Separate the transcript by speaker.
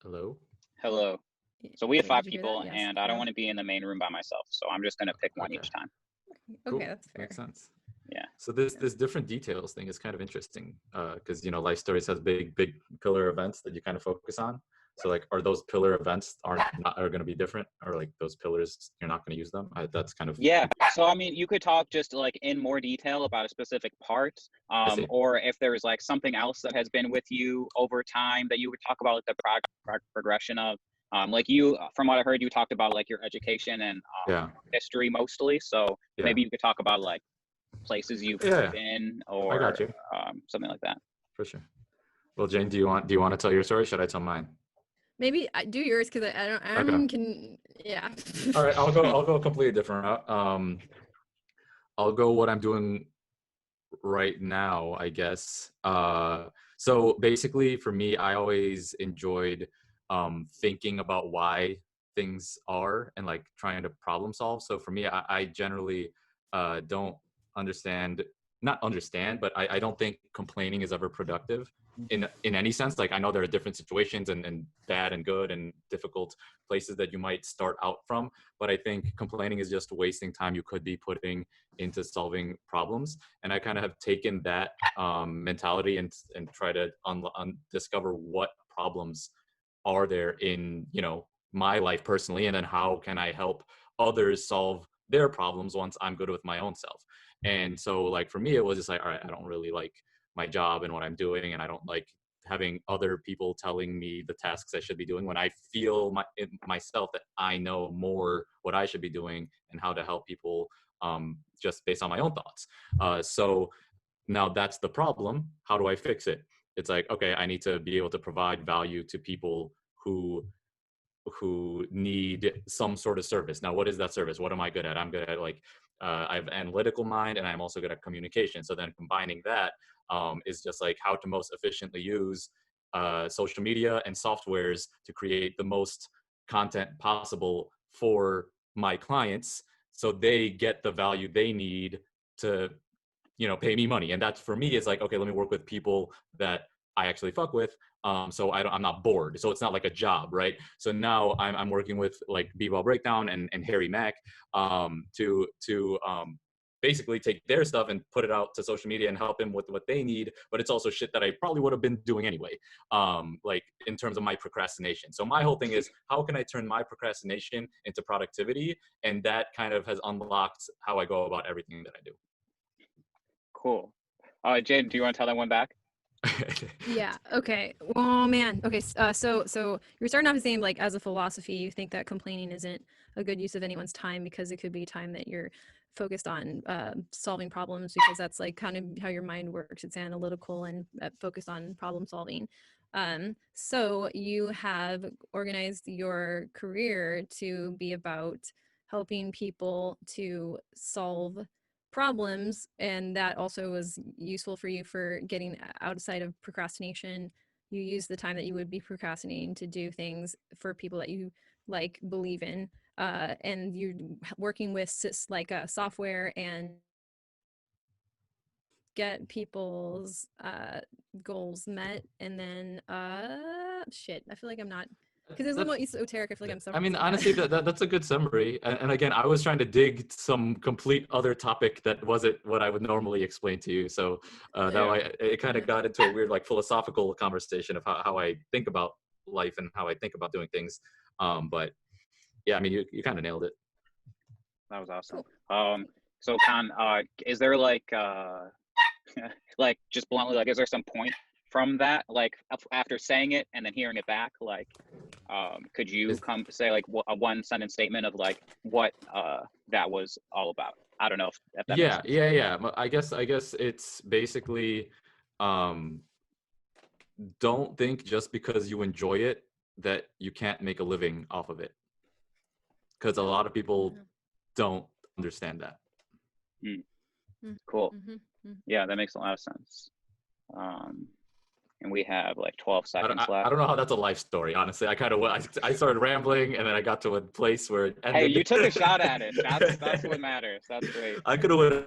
Speaker 1: Hello?
Speaker 2: Hello. So we have
Speaker 3: Wait,
Speaker 2: five
Speaker 3: did you hear that?
Speaker 2: people,
Speaker 3: Yes.
Speaker 2: and I don't
Speaker 3: No?
Speaker 2: want to be in the main room by myself, so I'm just gonna pick one
Speaker 1: Okay,
Speaker 2: each time.
Speaker 3: Okay,
Speaker 1: cool.
Speaker 3: that's fair.
Speaker 1: Makes sense.
Speaker 2: Yeah.
Speaker 1: So this different details thing is kind of interesting because life stories has big pillar events that you kind of focus on. So like, are those pillar events are going to be different, or like those pillars you're not going to use them? That's kind of
Speaker 2: Yeah. So I mean, you could talk just like in more detail about a specific part,
Speaker 1: I see.
Speaker 2: or if there's like something else that has been with you over time that you would talk about, like the progression of. Like you, from what I heard, you talked about like your education and
Speaker 1: Yeah,
Speaker 2: history mostly. So
Speaker 1: yeah,
Speaker 2: maybe you could talk about like places you've
Speaker 1: yeah.
Speaker 2: been
Speaker 1: I got
Speaker 2: or
Speaker 1: you
Speaker 2: something like that.
Speaker 1: for sure. Well, Jane, do you want to tell your story? Should I tell mine?
Speaker 3: Maybe I do yours because I don't.
Speaker 1: Okay.
Speaker 3: Yeah.
Speaker 1: All right. I'll go a completely different route. I'll go what I'm doing right now, I guess. So basically, for me, I always enjoyed thinking about why things are and like trying to problem solve. So for me, I generally don't understand, not understand, but I don't think complaining is ever productive in any sense. Like I know there are different situations and bad and good and difficult places that you might start out from, but I think complaining is just wasting time you could be putting into solving problems. And I kind of have taken that mentality and try to discover what problems are there in my life personally, and then how can I help others solve their problems once I'm good with my own self. And so like for me it was just like, all right, I don't really like my job and what I'm doing, and I don't like having other people telling me the tasks I should be doing when I feel myself that I know more what I should be doing and how to help people, just based on my own thoughts. So now that's the problem. How do I fix it? It's like, okay, I need to be able to provide value to people who need some sort of service. Now, what is that service? What am I good at? I'm good at like, I have analytical mind, and I'm also good at communication. So then combining that is just like how to most efficiently use social media and softwares to create the most content possible for my clients, so they get the value they need to pay me money. And that's, for me, is like, okay, let me work with people that I actually fuck with. So I'm not bored. So it's not like a job, right? So now I'm working with like B-Ball Breakdown and Harry Mack to basically take their stuff and put it out to social media and help them with what they need. But it's also shit that I probably would have been doing anyway, like in terms of my procrastination. So my whole thing is, how can I turn my procrastination into productivity? And that kind of has unlocked how I go about everything that I do.
Speaker 2: Cool. Jade, do you want to tell that one back?
Speaker 3: Yeah. Okay. Oh man. Okay. So you're starting off saying like, as a philosophy, you think that complaining isn't a good use of anyone's time because it could be time that you're focused on solving problems, because that's like kind of how your mind works. It's analytical and focused on problem solving. So you have organized your career to be about helping people to solve problems, and that also was useful for you for getting outside of procrastination. You use the time that you would be procrastinating to do things for people that you like believe in, and you're working with like software and get people's goals met. And then shit, I feel like I'm not, because it's a little more esoteric. I feel like I'm
Speaker 1: I mean,
Speaker 3: like
Speaker 1: honestly, that's a good summary. And again, I was trying to dig some complete other topic that wasn't what I would normally explain to you. So now it kind of got into a weird, like, philosophical conversation of how I think about life and how I think about doing things. But yeah, I mean, you kind of nailed it.
Speaker 2: That was awesome.
Speaker 3: Cool.
Speaker 2: So Kaan, is there like, like just bluntly, like, is there some point from that, like after saying it and then hearing it back, like, could you come say like a one sentence statement of like what that was all about? I don't know if that makes sense.
Speaker 1: Yeah. I guess it's basically, don't think just because you enjoy it that you can't make a living off of it, because a lot of people don't understand that.
Speaker 2: Cool. Yeah, that makes a lot of sense. And we have like 12 seconds left.
Speaker 1: I don't know how that's a life story, honestly. I started rambling, and then I got to a place where it ended.
Speaker 2: Hey, you took a shot at it. That's what matters. That's great.
Speaker 1: I could have went